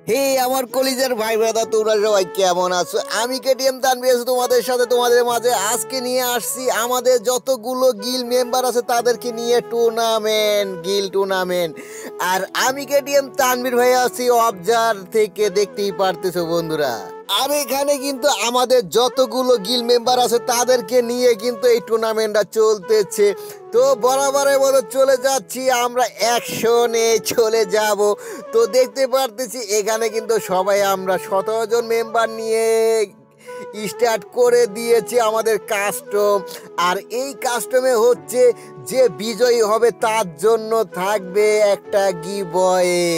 হে আমার কলিজার ভাই ব্রাদার, তোমরা সবাই কেমন আছো? আমি কেটিএম তানভীর আছি তোমাদের সাথে, তোমাদের মাঝে আজকে নিয়ে আসছি আমাদের যতগুলো গিল মেম্বার আছে তাদেরকে নিয়ে গিল টুর্নামেন্ট। আর আমি কেটিএম তানভীর ভাই আছি অবজার থেকে, দেখতেই পারতেছো বন্ধুরা। আর এখানে কিন্তু আমাদের যতগুলো গিল মেম্বার আছে তাদেরকে নিয়ে কিন্তু এই টুর্নামেন্টটা চলতেছে। তো বরাবরের মতো চলে যাচ্ছি আমরা, অ্যাকশনে চলে যাব। তো দেখতে পারতেছি এখানে কিন্তু সবাই আমরা 17 জন মেম্বার নিয়ে স্টার্ট করে দিয়েছি আমাদের কাস্টম। আর এই কাস্টমে হচ্ছে যে বিজয়ী হবে তার জন্য থাকবে একটা গিভঅ্যাওয়ে।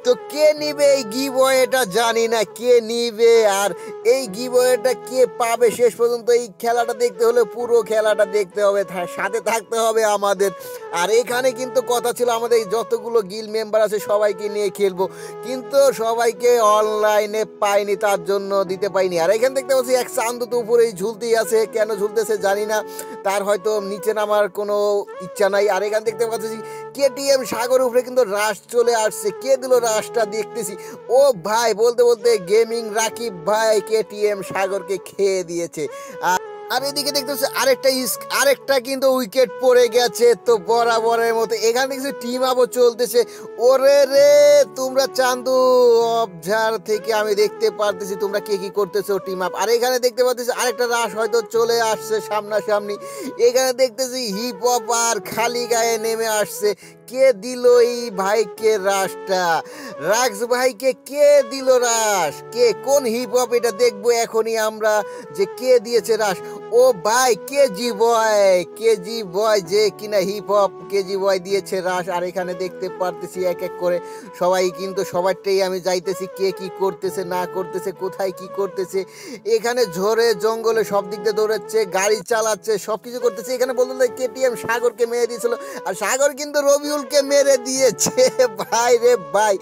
তো কে নিবে এই গিভঅ্যাওয়েটা জানি না কে নিবে, আর এই গিভঅ্যাওয়েটা কে পাবে শেষ পর্যন্ত এই খেলাটা দেখতে হলে পুরো খেলাটা দেখতে হবে, সাথে থাকতে হবে আমাদের। আর এখানে কিন্তু কথা ছিল আমাদের যতগুলো গিল মেম্বার আছে সবাইকে নিয়ে খেলবো, কিন্তু সবাইকে অনলাইনে পাইনি, তার জন্য দিতে পাইনি। আর এখানে দেখতে পাচ্ছি এক চান্দু তো উপরেই ঝুলতেই আছে, কেন ঝুলতেছে জানি না, তার হয়তো নিচে নামার কোনো ইচ্ছা নাই। আর এখানে দেখতে পাচ্ছি কেটিএম সাগর উপরে কিন্তু রাশ চলে আসছে। কে দিল রাশটা দেখতেছি, ও ভাই বলতে বলতে গেমিং রাকিব ভাই কেটিএম সাগরকে খেয়ে দিয়েছে। আর এদিকে দেখতেছি আরেকটা কিন্তু উইকেট পড়ে গেছে। তো বরাবরের মতো এখানে দেখছি টিম আপও চলতেছে। ওরে রে তোমরা চান্দু অবজার থেকে আমি দেখতে পারতেছি তোমরা কে কি করতেছো টিম আপ। আর এখানে দেখতে পাচ্ছি আরেকটা রাশ হয়তো চলে আসছে সামনাসামনি। এখানে দেখতেছি হিপ হপ আর খালি গায়ে নেমে আসছে। কে দিল এই ভাইকে রাশটা? রাক্স ভাইকে কে দিল রাশ? কে কোন হিপ হপ এটা দেখবো এখনই আমরা যে কে দিয়েছে রাশ। ও ভাই কেজি বয় যে কিনা হিপ হপ কেজি বয় দিয়েছে রাশ। আর এখানে দেখতে পারতেছি এক এক করে সবাই কিন্তু সবারটাই আমি যাইতেছি কে কি করতেছে না করতেছে, কোথায় কি করতেছে। এখানে ঝড়ে জঙ্গলে সব দিক দিয়ে দৌড়াচ্ছে, গাড়ি চালাচ্ছে, সব কিছু করতেছে। এখানে বলতে কেটিএম সাগরকে মেরে দিয়েছিল, আর সাগর কিন্তু রবিউলকে মেরে দিয়েছে। ভাই রে ভাই,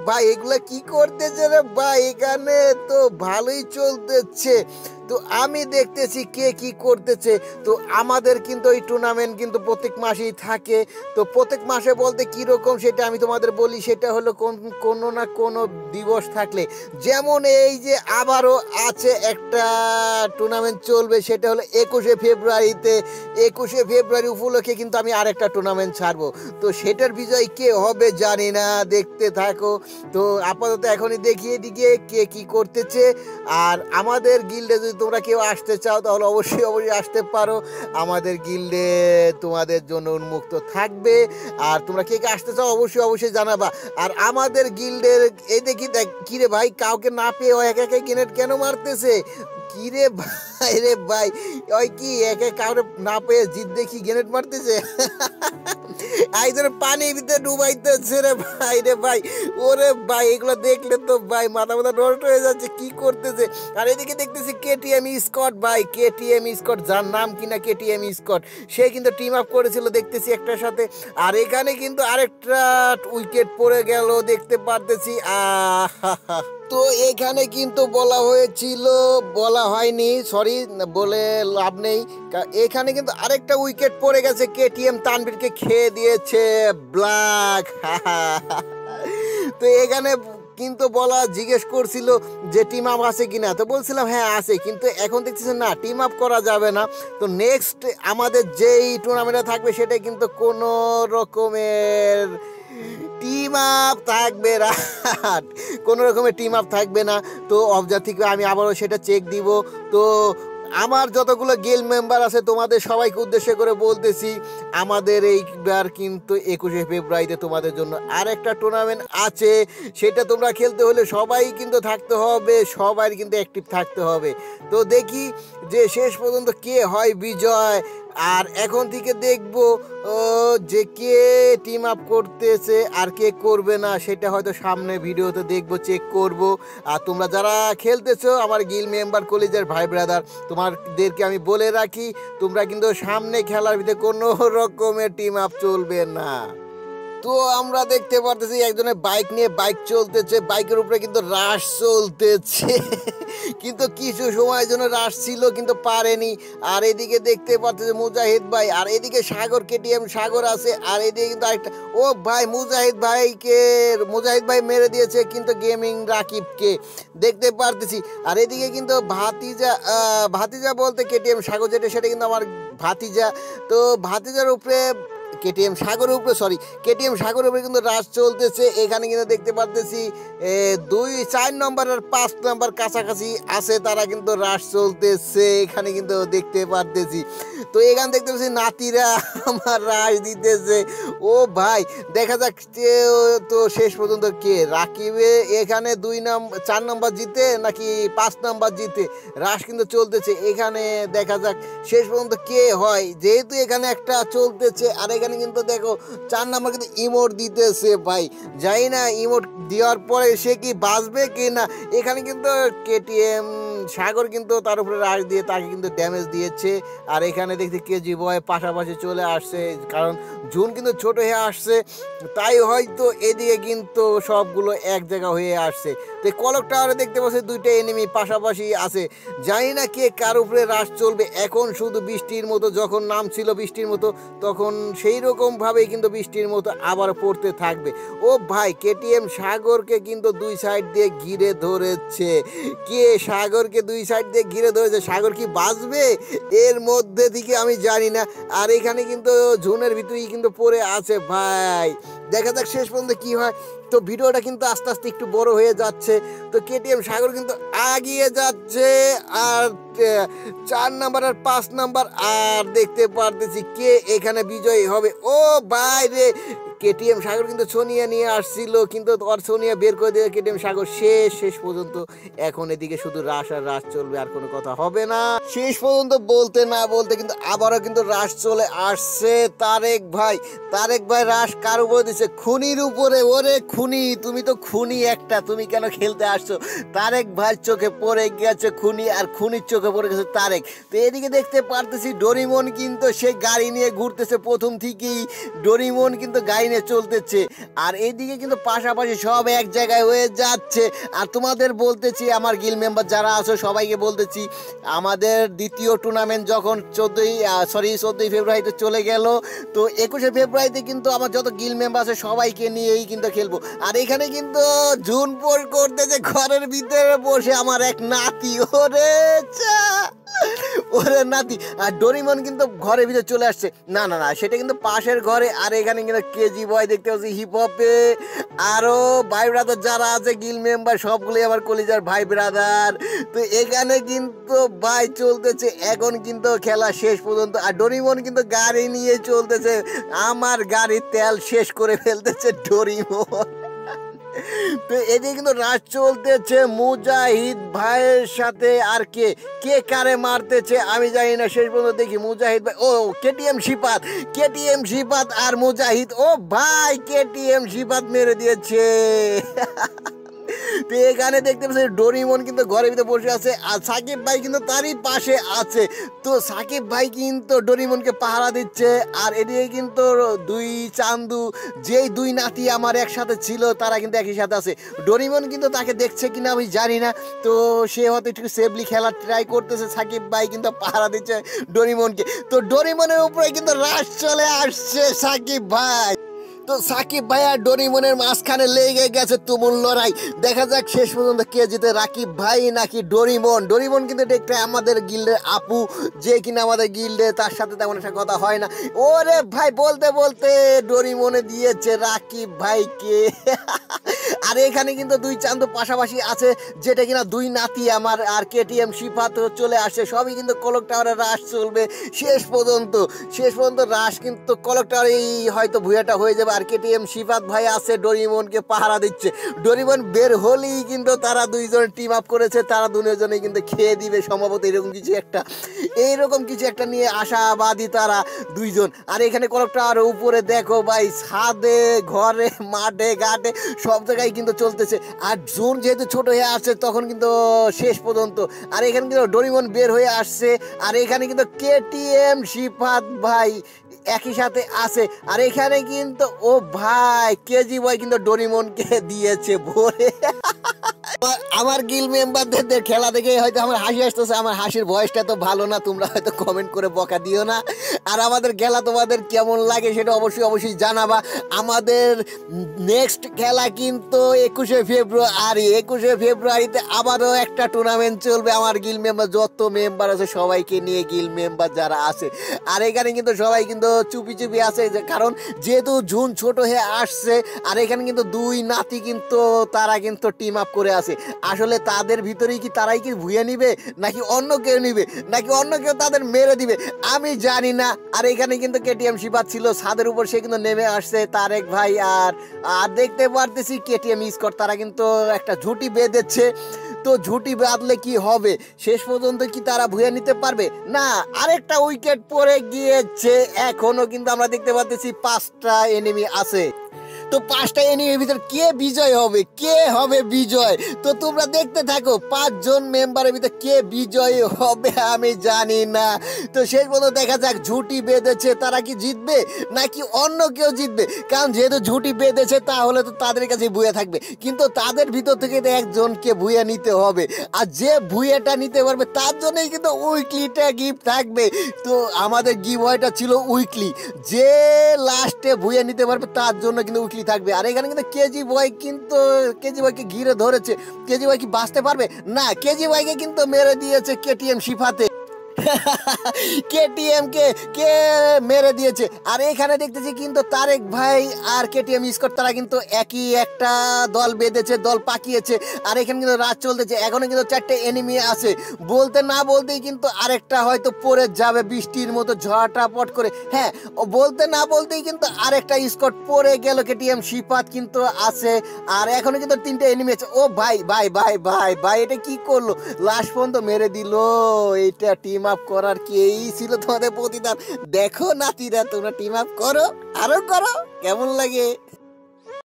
ভাই এগুলা কি করতেছে রে ভাই? এখানে তো ভালোই চলতেছে। তো আমি দেখতেছি কে কি করতেছে। তো আমাদের কিন্তু এই টুর্নামেন্ট কিন্তু প্রত্যেক মাসেই থাকে। তো প্রত্যেক মাসে বলতে কীরকম সেটা আমি তোমাদের বলি। সেটা হলো কোনো না কোনো দিবস থাকলে, যেমন এই যে আবারও আছে একটা টুর্নামেন্ট চলবে, সেটা হলো 21শে ফেব্রুয়ারিতে। 21শে ফেব্রুয়ারি উপলক্ষে কিন্তু আমি আরেকটা টুর্নামেন্ট ছাড়বো। তো সেটার বিজয় কে হবে জানি না, দেখতে থাকো। তো আপাতত এখনই দেখিয়ে দিকে কে কি করতেছে। আর আমাদের গিল্ডে যদি তোমরা কেউ আসতে চাও তাহলে অবশ্যই আসতে পারো, আমাদের গিল্ডে তোমাদের জন্য উন্মুক্ত থাকবে। আর তোমরা কে কে আসতে চাও অবশ্যই জানাবা। আর আমাদের গিল্ডের এই দেখি কিরে ভাই, কাউকে না পেয়ে একা একা গ্রেনেড কেন মারতেছে? কিরে ভাই রে ভাই, ওই কি একে কাউরে না পেয়ে জিত দেখি গ্রেনেড মারতেছে। আইদের পানির ভিতরে ডুবাইতেছে রে ভাই রে ভাই। ওরে ভাই এগুলো দেখলে তো ভাই মাথা নষ্ট হয়ে যাচ্ছে, কি করতেছে। আর এদিকে দেখতেছি কেটিএম স্কট ভাই, কেটিএম স্কট, যার নাম কিনা কেটিএম স্কট, সে কিন্তু টিম আপ করেছিল দেখতেছি একটার সাথে। আর এখানে কিন্তু আরেকটা উইকেট পড়ে গেল দেখতে পারতেছি। তো এখানে কিন্তু বলা হয়েছিল, বলা হয়নি, সরি বলে লাভ নেই। এখানে কিন্তু আরেকটা উইকেট পড়ে গেছে, কেটিএম তানভীরকে খেয়ে দিয়েছে ব্ল্যাক। তো এখানে কিন্তু জিজ্ঞেস করছিল যে টিম আপ আছে কিনা, তো বলছিলাম হ্যাঁ আছে, কিন্তু এখন দেখতেছি না টিম আপ করা যাবে না। তো নেক্সট আমাদের যেই টুর্নামেন্টে থাকবে সেটা কিন্তু কোনো রকমের টিম আপ থাকবে না, কোনো রকমের টিম আপ থাকবে না। তো অবজার থেকে আমি আবারও সেটা চেক দিব। তো আমার যতগুলো গিল্ড মেম্বার আছে তোমাদের সবাইকে উদ্দেশ্য করে বলতেছি, আমাদের এইবার কিন্তু 21শে ফেব্রুয়ারিতে তোমাদের জন্য আরেকটা টুর্নামেন্ট আছে। সেটা তোমরা খেলতে হলে সবাই কিন্তু থাকতে হবে, সবাই কিন্তু অ্যাক্টিভ থাকতে হবে। তো দেখি যে শেষ পর্যন্ত কে হয় বিজয়। আর এখন থেকে দেখবো যে কে টিম আপ করতেছে আর কে করবে না, সেটা হয়তো সামনে ভিডিওতে দেখবো, চেক করব। আর তোমরা যারা খেলতেছো আমার গিল্ড মেম্বার কলিজার ভাই ব্রাদার, তোমাদেরকে আমি বলে রাখি তোমরা কিন্তু সামনে খেলার ভিতরে কোনো রকমের টিম আপ চলবে না। তো আমরা দেখতে পারতেছি একজনের বাইক নিয়ে বাইক চলতেছে, বাইকের উপরে কিন্তু রাশ চলতেছে কিন্তু কিছু সময়ের জন্য রাশ ছিল কিন্তু পারেনি। আর এদিকে দেখতে পারতেছে মুজাহিদ ভাই, আর এদিকে সাগর কেটিএম সাগর আছে, আর এদিকে কিন্তু আরেকটা ও ভাই মুজাহিদ ভাই মেরে দিয়েছে কিন্তু গেমিং রাকিবকে দেখতে পারতেছি। আর এদিকে কিন্তু ভাতিজা বলতে কেটিএম সাগর যেটা সেটা কিন্তু আমার ভাতিজা। তো ভাতিজার উপরে কেটিএম সাগরের উপরে কিন্তু রাশ চলতেছে। এখানে কিন্তু দেখতে পারতেছি 4 নম্বর আর 5 নম্বর কাছাকাছি আছে, তারা কিন্তু রাশ চলতেছে এখানে কিন্তু দেখতে পারতেছি। তো এখানে দেখতে পাচ্ছি নাতিরা আমার রাশ দিতেছে। ও ভাই দেখা যাক তো শেষ পর্যন্ত কে রাকিবে এখানে 4 নম্বর জিতে নাকি 5 নম্বর জিতে রাশ কিন্তু চলতেছে। এখানে দেখা যাক শেষ পর্যন্ত কে হয়, যেহেতু এখানে একটা চলতেছে। আর এখানে কিন্তু দেখো 4 নম্বর কিন্তু ইমোট দিতেছে ভাই, যাই না ইমোট দেওয়ার পরে সে কি বাঁচবে কি না। এখানে কিন্তু কেটিএম সাগর কিন্তু তার উপরে রাশ দিয়ে তাকে কিন্তু ড্যামেজ দিয়েছে। আর এখানে দেখছি কেজি বয় পাশাপাশি চলে আসছে, কারণ জুন কিন্তু ছোট হয়ে আসছে, তাই হয়তো এদিকে কিন্তু সবগুলো এক জায়গা হয়ে আসছে। তো কলক টাওয়ারে দেখতে পাচ্ছি 2টা এনিমি পাশাপাশি আছে, জানি না কে কার উপরে রাশ চলবে। এখন শুধু বৃষ্টির মতো যখন নাম ছিল বৃষ্টির মতো, তখন সেই রকম ভাবেই কিন্তু বৃষ্টির মতো আবার পড়তে থাকবে। ও ভাই কেটিএম সাগরকে কিন্তু 2 সাইড দিয়ে ঘিরে ধরেছে, সাগরকে 2 সাইড দিয়ে ঘিরে ধরেছে। সাগর কি বাঁচবে এর মধ্যে দিকে আমি জানি না। আর এখানে কিন্তু ঝুনের ভিতরেই কিন্তু পড়ে আছে ভাই, দেখা যাক শেষ পর্যন্ত কি হয়। তো ভিডিওটা কিন্তু আস্তে আস্তে একটু বড় হয়ে যাচ্ছে। তো কেটিএম সাগর কিন্তু আগিয়ে যাচ্ছে, আর 4 নাম্বার আর 5 নাম্বার, আর দেখতে পারতেছি কে এখানে বিজয়ী হবে। ও ভাই রে, কেটিএম সাগর কিন্তু সোনিয়া নিয়ে আসছিল, কিন্তু ওর সোনিয়া বের করে দিয়ে কেটিএম সাগর শেষ পর্যন্ত। এখন এদিকে শুধু রাশ আর রাশ চলবে, আর কোনো কথা হবে না। শেষ পর্যন্ত বলতে না বলতে কিন্তু আবারও কিন্তু রাশ চলে আসছে। তারেক ভাই রাশ কার উপরে দিচ্ছে? খুনির উপরে। ওরে খুনি, তুমি তো খুনি একটা, তুমি কেন খেলতে আসছো? তারেক ভাই চোখে পড়ে গেছে খুনি, আর খুনির চোখে পড়ে গেছে তারেক। তো এদিকে দেখতে পারতেছি ডোরিমন কিন্তু সে গাড়ি নিয়ে ঘুরতেছে, প্রথম থেকেই ডোরিমন কিন্তু গাড়ি নিয়ে চলতেছে। আর এইদিকে কিন্তু পাশাপাশি সব এক জায়গায় হয়ে যাচ্ছে। আর তোমাদের বলতেছি, আমার গিল মেম্বার যারা আছো সবাইকে বলতেছি, আমাদের দ্বিতীয় টুর্নামেন্ট যখন 14ই ফেব্রুয়ারিতে চলে গেল, তো 21শে ফেব্রুয়ারিতে কিন্তু আমার যত গিল মেম্বার আছে সবাইকে নিয়েই কিন্তু খেলবো। আর এখানে কিন্তু জুন পোল করতেছে ঘরের ভিতরে বসে আমার এক নাতি। ওরে নাতি। আর ডোরিমন কিন্তু ঘরের ভিতরে চলে আসছে। না সেটা কিন্তু পাশের ঘরে। আর এখানে কিন্তু কেজি বয় দেখতে পাচ্ছি হিপ হপে, আরো ভাই ব্রাদার যারা আছে গিল মেম্বার সবগুলোই আমার কলিজার ভাই ব্রাদার। তো এখানে কিন্তু ভাই চলতেছে এখন কিন্তু খেলা শেষ পর্যন্ত। আর ডোরিমন কিন্তু গাড়ি নিয়ে চলতেছে, আমার গাড়ির তেল শেষ করে ফেলতেছে ডোরিমন। তো এদিকে কিন্তু রাজ চলতেছে মুজাহিদ ভাইয়ের সাথে। আর কে কারে মারতেছে আমি জানি না, শেষ পর্যন্ত দেখি মুজাহিদ ভাই, ও কেটিএম শিপাত আর মুজাহিদ। ও ভাই কেটিএম শিপাত মেরে দিয়েছে। তো এখানে দেখতে পাচ্ছি ডোরিমন কিন্তু ঘরের ভিতরে বসে আছে, আর সাকিব ভাই কিন্তু তারই পাশে আছে। তো সাকিব ভাই কিন্তু ডোরিমনকে পাহারা দিচ্ছে। আর এদিকে কিন্তু চান্দু যেই 2 নাতি আমার একসাথে ছিল তারা কিন্তু একই সাথে আছে। ডোরিমন কিন্তু তাকে দেখছে কিনা আমি জানি না, তো সে হয়তো একটু সেফলি খেলার ট্রাই করতেছে। সাকিব ভাই কিন্তু পাহারা দিচ্ছে ডোরিমনকে। তো ডোরিমনের উপরে কিন্তু রাশ চলে আসছে সাকিব ভাই। তো সাকিব ভাই আর ডোরিমনের মাঝখানে লেগে গেছে তুমুল লড়াই। দেখা যাক শেষ পর্যন্ত কে জিতে, রাকিব ভাই নাকি ডোরিমন কিন্তু দেখতে আমাদের গিল্ডের আপু, যে কিনা আমাদের গিল্ডে, তার সাথে তেমন একটা কথা হয় না। ওরে ভাই বলতে বলতে ডোরিমনে দিয়েছে রাকিব ভাইকে। আর এখানে কিন্তু 2 চান্দু পাশাপাশি আছে, যেটা কিনা 2 নাতি আমার। আর কেটিএম শিফাত চলে আসছে, সবই কিন্তু কলক টাওয়ারে রাশ চলবে শেষ পর্যন্ত রাশ কিন্তু কলক টাওয়ারে হয়তো ভুয়াটা হয়ে যাবে। আর কেটিএম শিফাত ভাই আছে ডোরিমনকে পাহারা দিচ্ছে। ডোরিমন বের হলেই কিন্তু তারা 2 জন টিম আপ করেছে, তারা 2 জনেই কিন্তু খেয়ে দিবে সম্ভবত, এরকম কিছু একটা নিয়ে আশাবাদী তারা 2 জন। আর এখানে কলক টাওয়ারের উপরে দেখো ভাই, ছাদে ঘরে মাঠে ঘাটে সব জায়গায় কিন্তু কিন্তু চলতেছে। আর জুন যেহেতু ছোট হয়ে আসছে তখন কিন্তু শেষ পর্যন্ত। আর এখানে কিন্তু ডোরিমন বের হয়ে আসছে। আর এখানে কিন্তু কেটিএম সিফাত ভাই একই সাথে আছে। আর এখানে কিন্তু ও ভাই কেজি বয় কিন্তু ডোরিমনকে দিয়েছে ভরে। আমার গিল মেম্বারদের খেলা দেখে হয়তো আমার হাসি আসতেছে। আমার হাসির ভয়েসটা তো ভালো না, তোমরা হয়তো কমেন্ট করে বকা দিও না। আর আমাদের খেলা তোমাদের কেমন লাগে সেটা অবশ্যই জানাবা। আমাদের নেক্সট খেলা কিন্তু 21শে ফেব্রুয়ারি। 21শে ফেব্রুয়ারিতে আবারও একটা টুর্নামেন্ট চলবে। আমার গিল মেম্বার যত মেম্বার আছে সবাইকে নিয়ে, গিল মেম্বার যারা আছে। আর এখানে কিন্তু সবাই কিন্তু চুপি চুপি আছে, কারণ যেহেতু জুন ছোট হয়ে আসছে। আর এখানে কিন্তু দুই নাতি কিন্তু তারা কিন্তু টিম আপ করে আছে। আসলে তাদের ভিতরেই কি তারাই কি ভুয়ে নিবে, নাকি অন্য কেউ নিবে, নাকি অন্য কেউ তাদের মেরে দিবে, আমি জানি না। আর এখানে কিন্তু কেটিএম সিফাত ছিল ছাদের উপর, সে কিন্তু নেমে আসছে তারেক ভাই। আর আর দেখতে পারতেছি কেটিএম স্কট তারা কিন্তু একটা ঝুটি বেঁধেছে। তো ঝুটি বাঁধলে কি হবে, শেষ পর্যন্ত কি তারা ভুয়ে নিতে পারবে না? আরেকটা উইকেট পড়ে গিয়েছে। এখনো কিন্তু আমরা দেখতে পাচ্ছি 5টা এনিমি আছে। তো 5টা এনিমির ভিতর কে বিজয় হবে, কে হবে বিজয়? তো তোমরা দেখতে থাকো 5জন মেম্বারের ভিতর কে বিজয় হবে আমি জানি না। তো শেষ পর্যন্ত দেখা যাক ঝুটি বেঁধেছে তারা কি জিতবে নাকি অন্য কেউ জিতবে। কারণ যেহেতু ঝুটি বেঁধেছে তাহলে তো তাদের কাছে ভুয়া থাকবে, কিন্তু তাদের ভিতর থেকে তো একজনকে ভুয়া নিতে হবে। আর যে ভুয়াটা নিতে পারবে তার জন্যই কিন্তু উইকলিটা গিফট থাকবে। তো আমাদের গিভ ওয়েটা ছিল উইকলি, যে লাস্টে ভুয়া নিতে পারবে তার জন্য কিন্তু উইকলি থাকবে। আর এখানে কিন্তু কেজি বয়কে ঘিরে ধরেছে। কেজি বয় কি বাঁচতে পারবে না? কেজি বয়কে কিন্তু মেরে দিয়েছে কেটিএম সিফাতে। কেটিএম কে মেরে দিয়েছে। আর এখানে দেখতেছি কিন্তু তারেক ভাই আর কেটিএম স্কট তারা কিন্তু একই একটা দল বেঁধেছে, দল পাকিয়েছে। আর এখানে কিন্তু রাত চলতেছে, এখনো কিন্তু 4টে এনিমি আছে। বলতে না বলতেই কিন্তু আরেকটা হয়তো পড়ে যাবে বৃষ্টির মতো ঝড়টা পট করে। হ্যাঁ, বলতে না বলতেই কিন্তু আরেকটা স্কট পড়ে গেল। কেটিএম সিফাত কিন্তু আছে। আর এখনো কিন্তু 3টে এনিমি আছে। ও ভাই ভাই ভাই ভাই ভাই, এটা কি করলো, লাস্ট পর্যন্ত মেরে দিল। এইটা টিম আপ করার কি এই ছিল তোমাদের প্রতিদান? দেখো নাতিরা, তোমরা টিম আপ করো, আরো করো, কেমন লাগে।